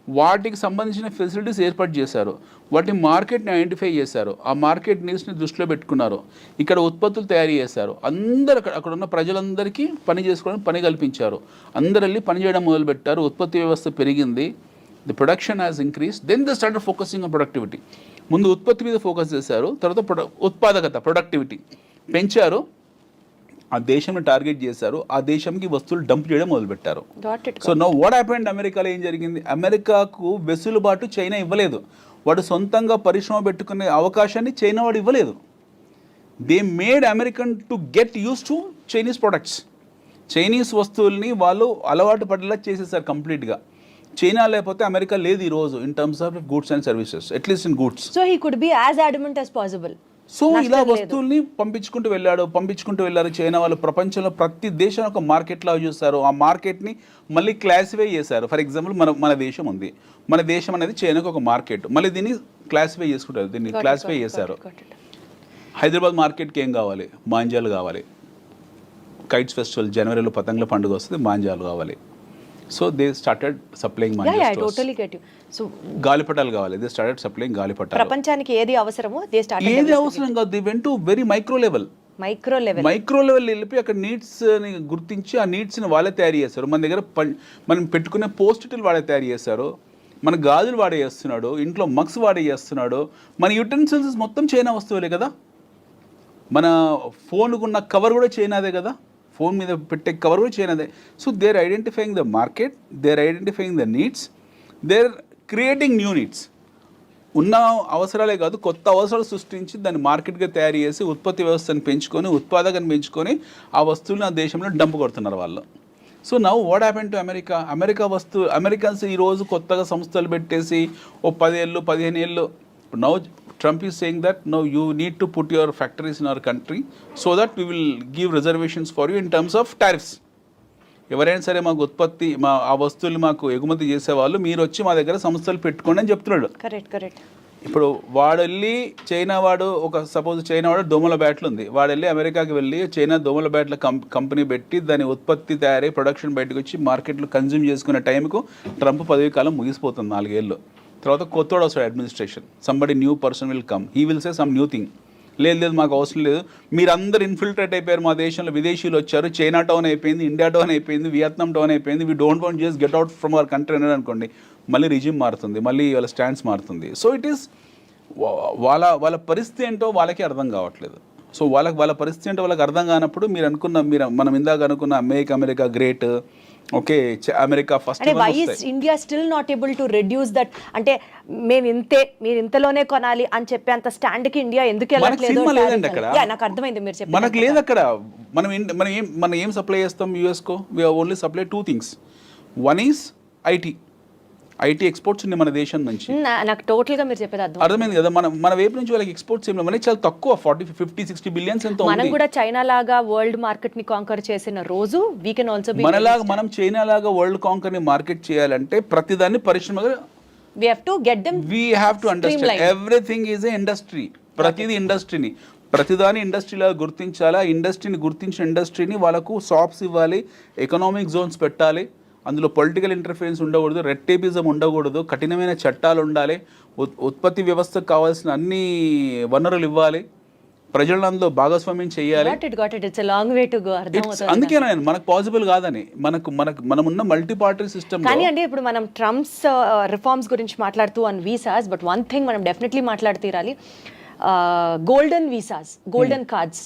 వాటికి సంబంధించిన ఫెసిలిటీస్ ఏర్పాటు చేశారు. వాటి మార్కెట్ని ఐడెంటిఫై చేశారు. ఆ మార్కెట్ నీడ్స్ని దృష్టిలో పెట్టుకున్నారు. ఇక్కడ ఉత్పత్తులు తయారు చేశారు. అందరు అక్కడ ఉన్న ప్రజలందరికీ పని చేసుకోవడానికి పని కల్పించారు. అందరు వెళ్ళి పని చేయడం మొదలుపెట్టారు. ఉత్పత్తి వ్యవస్థ పెరిగింది. The production has increase. Then the started focusing on productivity. ముందు ఉత్పత్తి మీద ఫోకస్ చేశారు, తర్వాత ఉత్పాదకత ప్రొడక్టివిటీ పెంచారు. ఆ దేశంని టార్గెట్ చేశారు. ఆ దేశంకి వస్తువులు డంప్ చేయడం మొదలుపెట్టారు. సో నో వాట్ హ్యాపెండ్, అమెరికాలో ఏం జరిగింది? అమెరికాకు వెసులుబాటు చైనా ఇవ్వలేదు. వాడు సొంతంగా పరిశ్రమ పెట్టుకునే అవకాశాన్ని చైనా వాడు ఇవ్వలేదు. They made American to get use to Chinese products. Chinese వస్తువుల్ని వాళ్ళు అలవాటు పడేలా చేసేసారు కంప్లీట్గా. చైనా లేకపోతే అమెరికా లేదు ఈరోజు in terms of goods and services, at least in goods. So he could be as adamant as possible. So ఇలా వస్తువుల్ని పంపించుకుంటూ వెళ్ళారు చైనా వాళ్ళు. ప్రపంచంలో ప్రతి దేశం ఒక మార్కెట్ లా చూస్తారు. ఆ మార్కెట్ని మళ్ళీ క్లాసిఫై చేశారు. ఫర్ ఎగ్జాంపుల్ మన దేశం ఉంది. మన దేశం అనేది చైనాకు ఒక మార్కెట్. మళ్ళీ దీన్ని క్లాసిఫై చేసుకుంటారు. దీన్ని క్లాసిఫై చేశారు. హైదరాబాద్ మార్కెట్కి ఏం కావాలి? మాంజాలు కావాలి. కైట్స్ ఫెస్టివల్ జనవరిలో పతంగుల పండుగ వస్తుంది, మాంజాలు కావాలి. So they started supplying Yeah, I totally get you. So గాలిపటాలు కావాలి. దే స్టార్టెడ్ సప్లయింగ్ గాలిపటాలు. ప్రపంచానికి ఏది అవసరమో దే స్టార్ట్ ఏది అవసరం కాదు, they went to very micro level వెళ్ళి అక్కడ నీడ్స్ని గుర్తించి ఆ నీడ్స్ని వాళ్ళే తయారు చేస్తారు. మన దగ్గర మనం పెట్టుకునే పోస్టిట్లు వాడే తయారు చేస్తారు. మన గాజులు వాడే చేస్తున్నాడు, ఇంట్లో మగ్స్ వాడే చేస్తున్నాడు. మన యుటెన్సిల్స్ మొత్తం చైనా వస్తువులే కదా. మన ఫోన్కు ఉన్న కవర్ కూడా చైనాదే కదా. ఫోన్ మీద పెట్టే కవర్ కూడా చైనాదే. So they're identifying the market, they're identifying the needs, they're creating new needs. ఉన్న అవసరాలే కాదు, కొత్త అవసరాలు సృష్టించి దాన్ని మార్కెట్గా తయారు చేసి ఉత్పత్తి వ్యవస్థను పెంచుకొని, ఉత్పాదకను పెంచుకొని ఆ వస్తువులను ఆ దేశంలో డంప్ కొడుతున్నారు వాళ్ళు. So now what happen to Americans ఈరోజు కొత్తగా సంస్థలు పెట్టేసి 10 ఏళ్ళు 15 ఏళ్ళు. Now Trump is saying that no, you need to put your factories in our country so that we will give reservations for you in terms of tariffs. ఎవరైనా సరే మాకు ఉత్పత్తి ఆ వస్తువులు మాకు ఎగుమతి చేసేవాళ్ళు మీరు వచ్చి మా దగ్గర సంస్థలు పెట్టుకోండి అని చెప్తున్నాడు. కరెక్ట్. ఇప్పుడు వాడు వెళ్ళి చైనా వాడు సపోజ్ చైనా వాడు దోమల బ్యాట్లు ఉంది. వాడు వెళ్ళి అమెరికాకి వెళ్ళి చైనా దోమల బ్యాట్ల కంపెనీ పెట్టి దాని ఉత్పత్తి తయారై ప్రొడక్షన్ బయటకు వచ్చి మార్కెట్లో కన్జ్యూమ్ చేసుకునే టైంకు ట్రంప్ పదవి కాలం ముగిసిపోతుంది 4 ఏళ్ళు. తర్వాత కొత్తోడు వస్తాడు administration. Somebody new person will come, he will say some new thing. లేదు మాకు అవసరం లేదు, మీరందరూ ఇన్ఫిల్ట్రేట్ అయిపోయారు మా దేశంలో, విదేశీయులు వచ్చారు, చైనా టౌన్ అయిపోయింది, ఇండియా టౌన్ అయిపోయింది, వియత్నాం టౌన్ అయిపోయింది, we don't want just get out from our country అనేది అనుకోండి, మళ్ళీ రిజిమ్ మారుతుంది, మళ్ళీ వాళ్ళ స్టాండ్స్ మారుతుంది. సో ఇట్ ఈస్ వాళ్ళ పరిస్థితి ఏంటో వాళ్ళకి అర్థం కావట్లేదు. సో వాళ్ళ పరిస్థితి ఏంటో వాళ్ళకి అర్థం కానప్పుడు మనం ఇందాక అనుకున్న America great, okay America first. అంటే why is India still not able to reduce that? అంటే మీరు ఇంతలోనే కొనాలి అని చెప్పేంత స్టాండ్ కి ఇండియా ఎందుకు వెళ్ళట్లేదు? నాకు అర్థమైంది మీరు చెప్పి. మనకు లేదు అక్కడ. మనం ఏం సప్లై చేస్తాం యూఎస్ కో? We only supply 2 things. One is IT exports ఉంది మన దేశం నుంచి. నాకు టోటల్ గా మీరు చెప్పేది అర్థమైంది కదా. మన వైపు నుంచి వాళ్ళకి ఎక్స్పోర్ట్స్ ఏం మనకి చాలా తక్కువ, 40-50-60 బిలియన్స్ ఎంతో. మనం కూడా చైనా లాగా వరల్డ్ మార్కెట్ ని కాంకర్ చేసిన రోజు వీ కెన్ ఆల్సో బి మనలాగా మనం చైనా లాగా వరల్డ్ కాంకర్ ని మార్కెట్ చేయాలంటే ప్రతిదాన్ని పరిశ్రమగా we have to get them, we have to understand everything is a industry. ప్రతిది ఇండస్ట్రీని ప్రతిదాని ఇండస్ట్రీలా గుర్తించాలి. ఆ ఇండస్ట్రీని గుర్తించిన ఇండస్ట్రీని వాళ్ళకు షాప్స్ ఇవ్వాలి, ఎకనామిక్ జోన్స్ పెట్టాలి, అందులో పొలిటికల్ ఇంటర్ఫరెన్స్ ఉండకూడదు, రెడ్ టేపిజం ఉండకూడదు, కఠినమైన చట్టాలు ఉండాలి, ఉత్పత్తి వ్యవస్థకు కావాల్సిన అన్ని వనరులు ఇవ్వాలి, ప్రజలను అందులో భాగస్వామ్యం చేయాలి. అందుకే మనకు పాసిబుల్ కాదని, మనమున్న మల్టీ పార్టీ సిస్టమ్. కానీ అంటే ఇప్పుడు మనం ట్రంప్స్ రిఫార్మ్స్ గురించి మాట్లాడుతూ and visas, but one thing మనం డెఫినెట్లీ మాట్లాడుతీరాలి, గోల్డెన్ వీసాస్, గోల్డెన్ కార్డ్స్.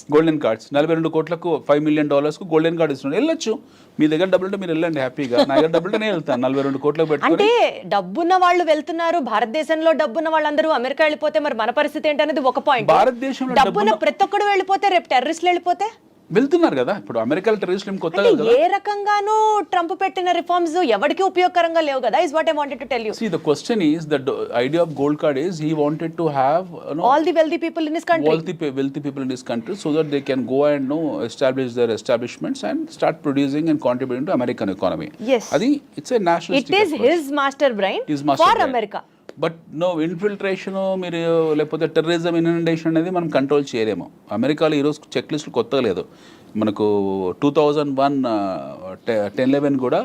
42 కోట్లకు $5 million గోల్డెన్ కార్డ్ ఇస్తున్నాడు. వెళ్ళొచ్చు, మీ దగ్గర డబ్బులు ఉంటే మీరు వెళ్ళండి హ్యాపీగా. నా దగ్గర డబ్బులు నేను వెళ్తాను 42 కోట్లకు పెట్టుకొని. అంటే డబ్బున్న వాళ్ళు వెళ్తున్నారు, భారతదేశంలో డబ్బున్న వాళ్ళందరూ అమెరికా వెళ్ళిపోతే మరి మన పరిస్థితి ఏంటనేది ఒక పాయింట్. భారతదేశంలో డబ్బున్న ప్రతి ఒక్కడు వెళ్ళిపోతే రేపు టెర్రరిస్టులు వెళ్ళిపోతే వెళ్తున్నారు కదా. ఇప్పుడు అమెరికాలో టెర్రరిస్టులు ఏం కొత్తగా కదా. ఏ రకంగానూ ట్రంప్ పెట్టిన రిఫార్మ్స్ ఎవరికి ఉపయోగకరంగా లేవు కదా. Is what I wanted to tell you. See, the question is, the idea of gold card is he wanted to have, all the wealthy people in his country, wealthy people in his country, so that they can go and establish their establishments and start producing and contributing to American economy. Yes, adi it's a nationalistic it is approach. His master brain for America. But infiltration మీరు లేకపోతే terrorism infiltration అనేది మనం control చేయలేము. అమెరికాలో ఈరోజు check లిస్టులు కొత్తగా లేదు. మనకు 2001 10/11 కూడా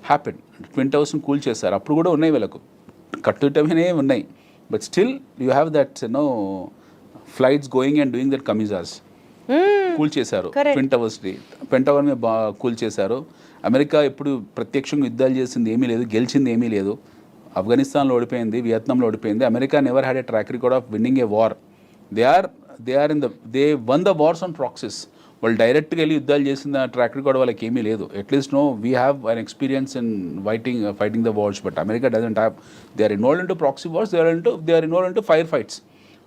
హ్యాపెన్. ట్విన్ టవర్స్ని కూల్ చేశారు, అప్పుడు కూడా ఉన్నాయి, వీళ్ళకు కట్టుటమే ఉన్నాయి. But still you have that flights going and doing that kamikazes. కూల్ చేశారు ట్విన్ టవర్స్ని, పెంటగాన్ మీద కూల్ చేశారు. అమెరికా ఎప్పుడు ప్రత్యక్షంగా యుద్ధాలు చేసింది ఏమీ లేదు, గెలిచింది ఏమీ లేదు. ఆఫ్ఘనిస్తాన్లో ఓడిపోయింది, వియత్నాంలో ఓడిపోయింది. America never had a track record of winning a war. They one the wars on praxis. వాళ్ళు డైరెక్ట్గా వెళ్ళి యుద్ధాలు చేసిన ట్రాక్ రికార్డ్ వాళ్ళకి ఏమీ లేదు. At least we have an experience in fighting the wars. But America doesn't have. They are involved in to proxy wars, they are involved in to fire fights.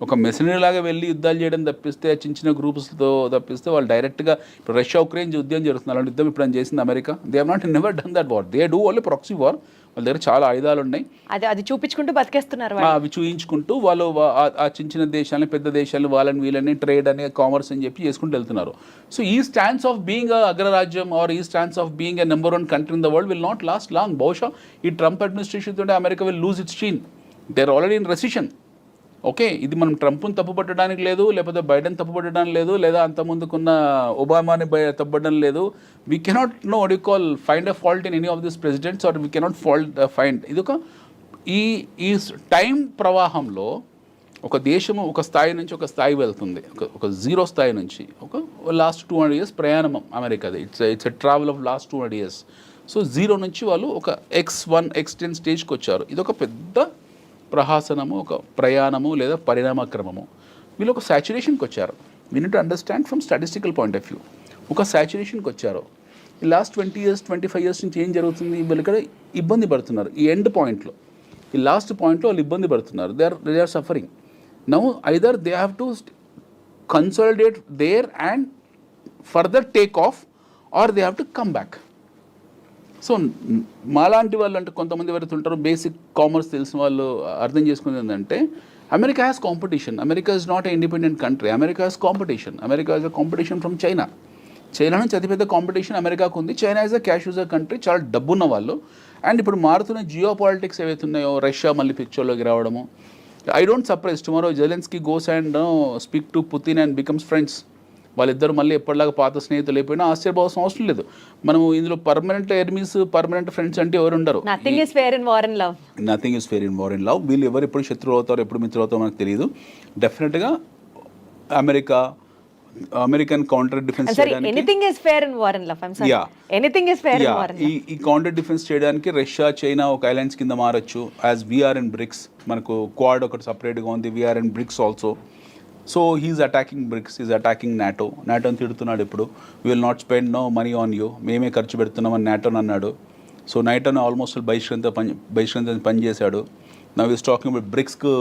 ఒక machinery లాగా వెళ్ళి యుద్ధాలు చేయడం తప్పిస్తే, చిన్న చిన్న గ్రూప్స్తో తప్పిస్తే వాళ్ళు డైరెక్ట్గా ఇప్పుడు రష్యా ఉక్రెయిన్ యుద్ధం జరుగుతుంది, అలాంటి యుద్ధం ఇప్పుడు చేసింది America. They have not never done that war. They do only proxy war. వాళ్ళ దగ్గర చాలా ఆయుధాలు ఉన్నాయి, అది చూపించుకుంటూ బతికేస్తున్నారు. అవి చూయించుకుంటూ వాళ్ళు ఆ చిన్న చిన్న దేశాలని, పెద్ద దేశాలు, వాళ్ళని వీళ్ళని ట్రేడ్ అని, కామర్స్ అని చెప్పి చేసుకుంటూ వెళ్తున్నారు. సో ఈ స్టాండ్స్ ఆఫ్ బీయింగ్ అగ్రరాజ్యం ఆర్ ఈ stands of being number 1 country in the world will not last long. బహుశా ఈ ట్రంప్ అడ్మినిస్ట్రేషన్ తోటి America will lose its sheen. They are already in recession. Okay, ఇది మనం ట్రంప్ను తప్పుపట్టడానికి లేదు, లేకపోతే బైడెన్ తప్పుపట్టడానికి లేదు, లేదా అంతకుముందుకున్న ఒబామాని తప్పుపట్టడం లేదు. We cannot find a fault in any of this presidents, or we cannot find. ఇది ఈ టైం ప్రవాహంలో ఒక దేశము ఒక స్థాయి నుంచి ఒక స్థాయి వెళ్తుంది, ఒక జీరో స్థాయి నుంచి ఒక లాస్ట్ 200 years ప్రయాణం అమెరికాది. It's a travel of last 200 years. So zero నుంచి వాళ్ళు ఒక X1 X10 స్టేజ్కి వచ్చారు. ఇది ఒక పెద్ద ప్రహాసనము, ఒక ప్రయాణము లేదా పరిణామక్రమము. వీళ్ళు ఒక సాచురేషన్కి వచ్చారు. We need to understand from statistical point of view. ఒక సాచురేషన్కి వచ్చారు. ఈ లాస్ట్ 20 years 25 years నుంచి ఏం జరుగుతుంది, వీళ్ళు ఇక్కడ ఇబ్బంది పడుతున్నారు. ఈ ఎండ్ పాయింట్లో, ఈ లాస్ట్ పాయింట్లో వాళ్ళు ఇబ్బంది పడుతున్నారు. They are suffering. Now either they have to consolidate there and further take off, or they have to come back. So మాలాంటి వాళ్ళు అంటే కొంతమంది ఎవరైతే ఉంటారో బేసిక్ కామర్స్ తెలిసిన వాళ్ళు అర్థం చేసుకునేది ఏంటంటే, America has competition. America is not a independent country. America has competition. America is a competition from China. China నుంచి అతిపెద్ద కాంపిటీషన్ అమెరికాకు ఉంది. China is a cash user country, చాలా డబ్బున్న వాళ్ళు. అండ్ ఇప్పుడు మారుతున్న జియో పాలిటిక్స్ ఏవైతే ఉన్నాయో, రష్యా మళ్ళీ పిక్చర్లోకి రావడము. I don't surprise tomorrow Zelensky goes and speak to Putin and becomes friends. వాళ్ళిద్దరు మళ్ళీ ఎప్పటిలాగా పాత స్నేహితులు అయిపోయినా ఆశ్చర్యపోవాల్సిన అవసరం లేదు. మనం ఇందులో పర్మనెంట్ ఎనిమీస్, పర్మనెంట్ ఫ్రెండ్స్ అంటే ఎవరు ఉండరు. Nothing is fair in war and love. వీళ్ళు ఎవరు ఎప్పుడు శత్రువు అవుతారో, ఎప్పుడు మిత్రులు అవుతారో మనకు తెలియదు. డెఫినెట్గా అమెరికన్ కౌంటర్ డిఫెన్స్ ఈ కౌంటర్ డిఫెన్స్ చేయడానికి రష్యా, చైనా ఒక అలయన్స్ కింద మారచ్చు. యాజ్ వీఆర్ ఇన్ బ్రిక్స్, మనకు క్వాడ్ ఒకటి సపరేట్గా ఉంది, we are in BRICS also. So he is attacking BRICS, is attacking నాటోని తిడుతున్నాడు. ఇప్పుడు will not spend no money on you, మేమే ఖర్చు పెడుతున్నామని నాటోని అన్నాడు. సో నాటోని ఆల్మోస్ట్ బహిష్కరించ పనిచేశాడు. నవ్ ఈస్ టాకింగ్ అబౌట్ బ్రిక్స్కు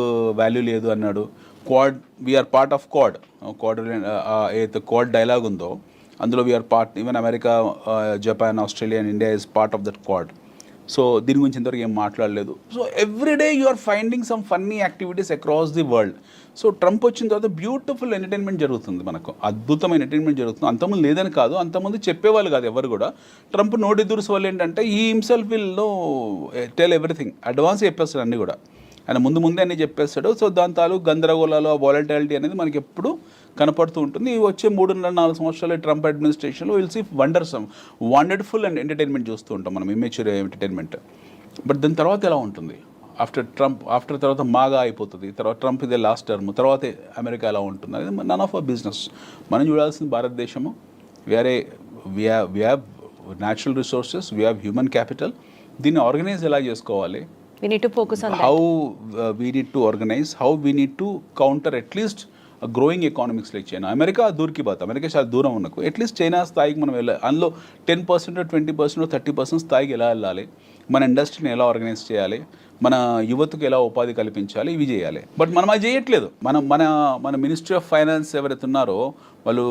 వాల్యూ లేదు అన్నాడు. Quad, we are part of Quad. ఏదైతే క్వాడ్ డైలాగ్ ఉందో అందులో we are part. Even America, Japan, Australia and India is part of that Quad. So దీని గురించి ఇంతవరకు ఏం మాట్లాడలేదు. So everyday you are finding some funny activities across the world. So Trump వచ్చిన తర్వాత బ్యూటిఫుల్ ఎంటర్టైన్మెంట్ జరుగుతుంది, మనకు అద్భుతమైన ఎంటర్టైన్మెంట్ జరుగుతుంది. అంతకుముందు లేదని కాదు, అంతకుముందు చెప్పేవాళ్ళు కాదు ఎవరు కూడా. ట్రంప్ నోటి దురుసు వల్ల ఏంటంటే ఈ himself will know tell everything, advance చెప్పేస్తారు అన్నీ కూడా. ఆయన ముందే అన్ని చెప్పేస్తాడు. సో దాని తాలూకు గందరగోళాలు, ఆ వాలటాలిటీ అనేది మనకి ఎప్పుడు కనపడుతూ ఉంటుంది. ఈ వచ్చే 3.5-4 సంవత్సరాల ట్రంప్ అడ్మినిస్ట్రేషన్లో will see wonderful and entertainment చూస్తూ ఉంటాం మనం, ఇమ్మెచ్యూర్ ఎంటర్టైన్మెంట్. బట్ దాని తర్వాత ఎలా ఉంటుంది? ఆఫ్టర్ తర్వాత మాగా అయిపోతుంది, తర్వాత ట్రంప్ ఇదే లాస్ట్ టర్మ్, తర్వాత అమెరికా ఎలా ఉంటుంది అనేది నన్ ఆఫ్ అ బిజినెస్. మనం చూడాల్సింది భారతదేశము, we have natural resources, we have human capital. దీన్ని ఆర్గనైజ్ ఎలా చేసుకోవాలి, we need to focus on how we need to organize, how we need to counter at least growing economics like China. America దూరికి పోతాం, America చాలా దూరం ఉన్నకు, at least China స్థాయికి మనం వెళ్ళాలి. అందులో 10%, 20%, 30% స్థాయికి ఎలా వెళ్ళాలి, మన ఇండస్ట్రీని ఎలా ఆర్గనైజ్ చేయాలి, మన యువతకు ఎలా ఉపాధి కల్పించాలి, ఇవి చేయాలి. బట్ మనం అది చేయట్లేదు. మన మినిస్ట్రీ ఆఫ్ ఫైనాన్స్ ఎవరైతే ఉన్నారో వాళ్ళు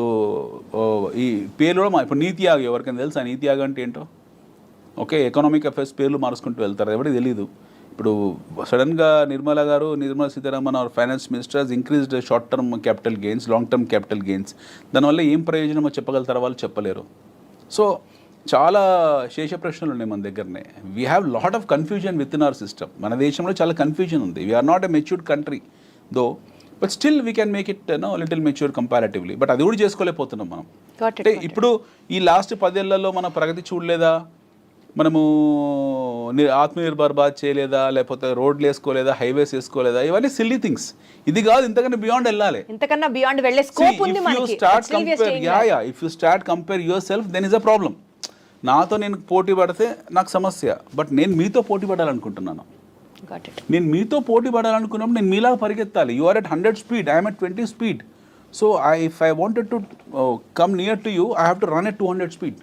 ఈ పేర్లు కూడా ఇప్పుడు నీతి ఆయోగ్, ఎవరికైనా తెలుసా నీతి ఆయోగ్ అంటే ఏంటో? ఓకే, ఎకనామిక్ అఫైర్స్ పేర్లు మార్చుకుంటూ వెళ్తారు, ఎవరికి తెలియదు. ఇప్పుడు సడన్గా Nirmala Sitharaman are finance minister increased short term capital gains, long term capital gains. దానివల్ల ఏం ప్రయోజనమో చెప్పగలుగుతారో వాళ్ళు చెప్పలేరు. సో చాలా శేష ప్రశ్నలు ఉన్నాయి మన దగ్గరనే. We have lot of confusion with in our system. మన దేశంలో చాలా కన్ఫ్యూజన్ ఉంది. We're not a matured country though, but still we can make it little mature comparatively. But అది కూడా చేసుకోలేకపోతున్నాం మనం. అంటే ఇప్పుడు ఈ లాస్ట్ 10 ఏళ్లలో మన ప్రగతి చూడలేదా? మనము ఆత్మనిర్భర్ భారత్ చేయలేదా, లేకపోతే రోడ్లు వేసుకోలేదా, హైవేస్ వేసుకోలేదా? ఇవన్నీ సిల్లీ థింగ్స్. ఇది కాదు, ఇంతకన్నా బియాండ్ వెళ్ళాలి. ఇంతకన్నా బియాండ్ వెళ్ళే స్కోప్ ఉంది మనకి. If you start compare yourself, then is a problem. నాతో నేను పోటీ పడితే నాకు సమస్య, బట్ నేను మీతో పోటీ పడాలనుకుంటున్నాను. నేను మీతో పోటీ పడాలనుకున్నప్పుడు నేను మీలాగా పరిగెత్తాలి. You are at 100 speed, I'm at 20 speed. So if I wanted to come near to you, I have to run at 200 speed.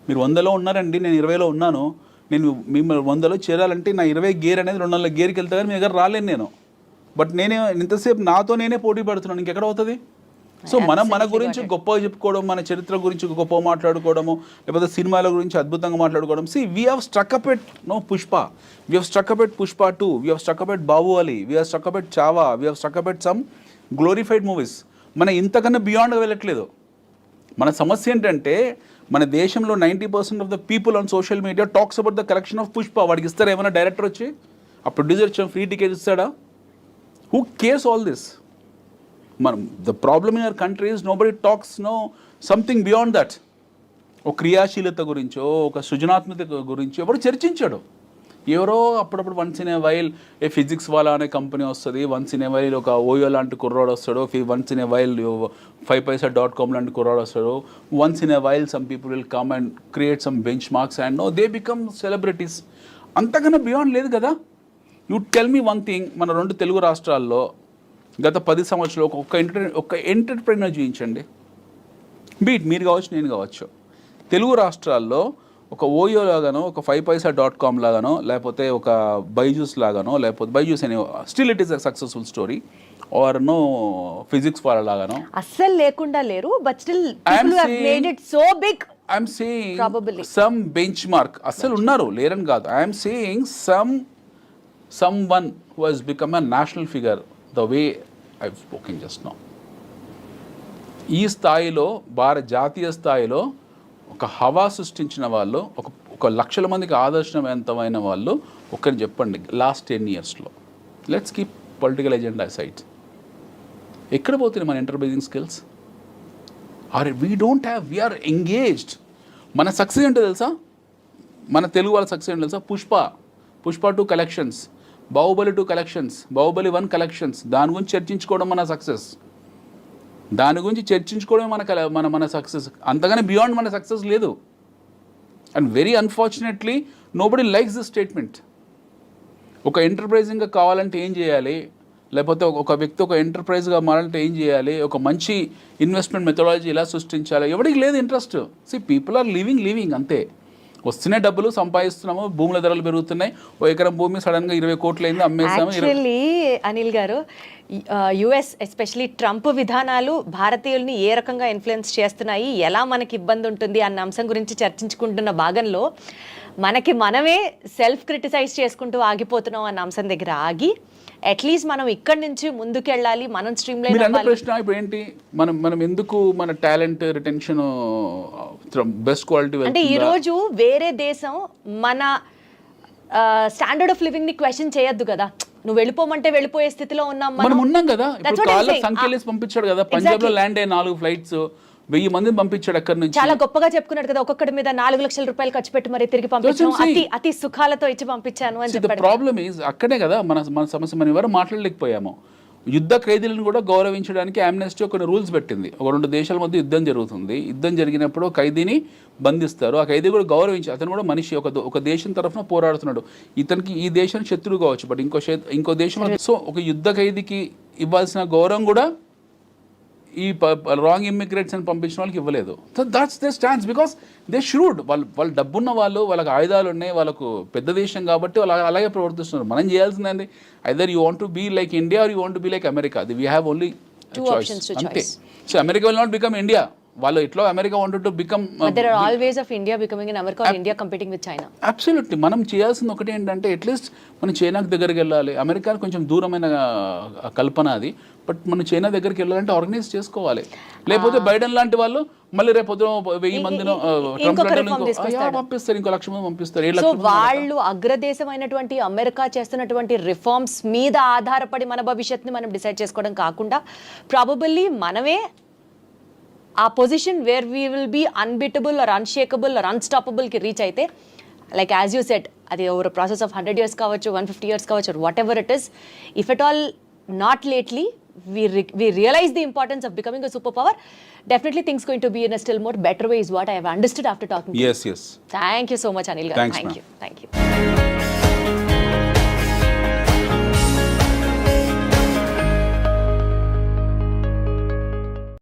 మీరు 100లో ఉన్నారండి, నేను 20లో ఉన్నాను. నేను మిమ్మల్ని 100లో చేరాలంటే నా 20 గేర్ అనేది 200 గేర్కి వెళ్తా, కానీ మీ దగ్గర రాలేను నేను. బట్ నేనే ఇంతసేపు నాతో నేనే పోటీ పడుతున్నాను, ఇంకెక్కడ అవుతుంది? సో మన గురించి గొప్పగా చెప్పుకోవడం, మన చరిత్ర గురించి గొప్ప మాట్లాడుకోవడము, లేకపోతే సినిమాల గురించి అద్భుతంగా మాట్లాడుకోవడం. We have struck up at Pushpa, we have struck up at Pushpa 2, we have struck up at Baahubali, we have struck up at Chhaava, we have struck up at some glorified movies. మన ఇంతకన్నా బియాండ్గా వెళ్ళట్లేదు. మన సమస్య ఏంటంటే మన దేశంలో 90% of the people on social media talks about the collection of Pushpa. వాడికి ఇస్తారా ఏమైనా డైరెక్టర్ వచ్చి? ఆ ప్రొడ్యూసర్ ఇచ్చిన ఫ్రీ టికెట్ ఇస్తాడా? Who cares all this? మనం the problem in our country is nobody talks something beyond that. ఒక క్రియాశీలత గురించో, ఒక సృజనాత్మక గురించో ఎవరు చర్చించాడు? ఎవరో అప్పుడప్పుడు once in a while A physics వాళ్ళ అనే కంపెనీ వస్తుంది, వన్స్ ఇన్ ఏ వైల్ ఒక ఓయో లాంటి కుర్రాడు వస్తాడు, once in a while 5paisa.com లాంటి కుర్రాడు వస్తాడు, once in a while some people will come and create some bench marks and they become celebrities. అంతకన్నా బియాండ్ లేదు కదా. You tell me one thing, మన 2 తెలుగు రాష్ట్రాల్లో గత 10 సంవత్సరాలు ఒక ఎంటర్ప్రెన్యూర్ చూపించండి. బీట్ మీరు కావచ్చు, నేను కావచ్చు. తెలుగు రాష్ట్రాల్లో ఒక ఓయో లాగానో, ఒక 5paisa.com లాగానో, లేకపోతే ఒక బైజూస్ లాగానో, లేకపోతే బైజూస్ అనే still it is a successful story, or physics వాళ్ళ లాగానో అస్సలు లేకుండా లేరు. But still people have made it so big. I'm saying some benchmark అస్సలు ఉన్నారు, లేరని కాదు. I'm saying someone who has become a national figure the way I've spoken just now. ఈ స్థాయిలో జాతీయ స్థాయిలో ఒక హవా సృష్టించిన వాళ్ళు, ఒక లక్షల మందికి ఆదర్శవంతమైన వాళ్ళు ఒకరిని చెప్పండి లాస్ట్ 10 yearsలో. Let's keep political agenda side. ఎక్కడ పోతున్నాయి మన enterprising skills? We are engaged. మన సక్సెస్ ఏంటో తెలుసా? మన తెలుగు వాళ్ళ సక్సెస్ ఏంటో తెలుసా? Pushpa 2 collections, Baahubali 2 collections, Baahubali 1 collections. దాని గురించి చర్చించుకోవడం మన సక్సెస్. దాని గురించి చర్చించుకోవడం మన సక్సెస్. అంతగానే బియాండ్ మన సక్సెస్ లేదు. And very unfortunately nobody likes this statement. ఒక ఎంటర్ప్రైజింగ్గా కావాలంటే ఏం చేయాలి, లేకపోతే ఒక వ్యక్తి ఒక ఎంటర్ప్రైజ్గా మారాలంటే ఏం చేయాలి, ఒక మంచి ఇన్వెస్ట్మెంట్ మెథడాలజీ ఎలా సృష్టించాలి, ఎవరికి లేదు ఇంట్రెస్ట్. పీపుల్ ఆర్ లివింగ్ అంతే. వస్తున్నాయి డబ్బులు, సంపాదిస్తున్నాము, భూముల ధరలు పెరుగుతున్నాయి. ఓ ఎకరం భూమి సడన్గా 20 కోట్లు అయింది, అమ్మేసాము. యాక్చువల్లీ అనిల్ గారు, యుఎస్ ఎస్పెషలీ ట్రంప్ విధానాలు భారతీయుల్ని ఏ రకంగా ఇన్ఫ్లుయెన్స్ చేస్తున్నాయి, ఎలా మనకి ఇబ్బంది ఉంటుంది అన్న అంశం గురించి చర్చించుకుంటున్న భాగంలో మనమే సెల్ఫ్ క్రిటిసైజ్ చేసుకుంటూ ఆగిపోతున్నాం అన్న అంశం దగ్గర ఆగి అట్లీస్ట్ మనం ఇక్కడి నుంచి ముందుకెళ్ళాలి, మనం స్ట్రీమ్ లైన్ అవ్వాలి. ప్రశ్న ఇప్పుడు ఏంటి, మనం ఎందుకు మన టాలెంట్ రిటెన్షన్ బెస్ట్ క్వాలిటీ అంటే ఈరోజు వేరే దేశం మన స్టాండర్డ్ ఆఫ్ లివింగ్ ని క్వశ్చన్ చేయొద్దు కదా. నువ్వు వెళ్ళిపోమంటే వెళ్ళిపోయే స్థితిలో ఉన్నాం మనం ఉన్నాం కదా. That's ఇప్పుడు what I'm కాళ్ళ saying. సంఖ్యలేసి పంపించాడు కదా, పంజాబ్ లో ల్యాండ్ అయ్యే 4 ఫ్లైట్స్ 1000 మందిని పంపించాడు అక్కడి నుంచి. చాలా గొప్పగా చెప్పుకున్నాడు కదా, ఒక్కొక్కడి మీద 4 లక్షల రూపాయలు ఖర్చు పెట్టి మరి తిరిగి పంపించాను, That's what I'm అతి సుఖాలతో ఇచ్చి పంపించాను అని ద చెప్పాడు. ప్రాబ్లమ్ ఈజ్ అక్కడే కదా మన సమస్య. మనం ఎవరు మాట్లాడలేకపోయాము. యుద్ధ ఖైదీలను కూడా గౌరవించడానికి ఆమ్నెస్టీ కొన్ని రూల్స్ పెట్టింది. ఒక 2 దేశాల మధ్య యుద్ధం జరుగుతుంది. యుద్ధం జరిగినప్పుడు ఖైదీని బంధిస్తారు. ఆ ఖైదీ కూడా గౌరవించి, అతను కూడా మనిషి, ఒక దేశం తరఫున పోరాడుతున్నాడు. ఇతనికి ఈ దేశానికి శత్రువు కావచ్చు, బట్ ఇంకో దేశం. సో ఒక యుద్ధ ఖైదీకి ఇవ్వాల్సిన గౌరవం కూడా ఈ రాంగ్ ఇమ్మిగ్రేట్స్ అని పంపించిన వాళ్ళకి ఇవ్వలేదు. So that's they stands because they should. వాళ్ళు డబ్బున్న వాళ్ళు, వాళ్ళకి ఆయుధాలు ఉన్నాయి, వాళ్ళకు పెద్ద దేశం కాబట్టి వాళ్ళు అలాగే ప్రవర్తిస్తున్నారు. మనం చేయాల్సిందండి, either you want to be like India or you want to be like America. We have only choice అంతే. So America will not become India. వాళ్ళు ఎట్లా America wanted to become. There are all ways of India becoming an America or India competing with China. Absolutely. మనం చేయాల్సింది ఒకటి ఏంటంటే at least మనం చైనాకి దగ్గరికి వెళ్ళాలి. అమెరికా కొంచెం దూరమైన కల్పన అది, బట్ మనం చైనా దగ్గరికి వెళ్ళాలంటే ఆర్గనైజ్ చేసుకోవాలి. లేకపోతే బైడెన్ లాంటి వాళ్ళు మళ్ళీ రేపు 1000 మందిని పంపిస్తారు, ఇంకో 1,00,000 మంది పంపిస్తారు. సో వాళ్ళు అగ్రదేశమైనటువంటి అమెరికా చేస్తున్నటువంటి రిఫార్మ్స్ మీద ఆధారపడి మన భవిష్యత్తుని మనం డిసైడ్ చేసుకోవడం కాకుండా ప్రాబబల్లీ మనమే ఆ position where we will be unbeatable or unshakable or అన్స్టాపబుల్కి రీచ్ అయితే, లైక్ యాజ్ యూ సెట్, అది ఓవర్ ప్రాసెస్ ఆఫ్ 100 years కావచ్చు, 150 years కావచ్చు, whatever it is. If at all not lately we realize the importance of becoming a superpower, definitely things going to be in a still more better way is what I have understood after talking to you. Yes. Thank you so much, Anil garu. Thanks, Thank you.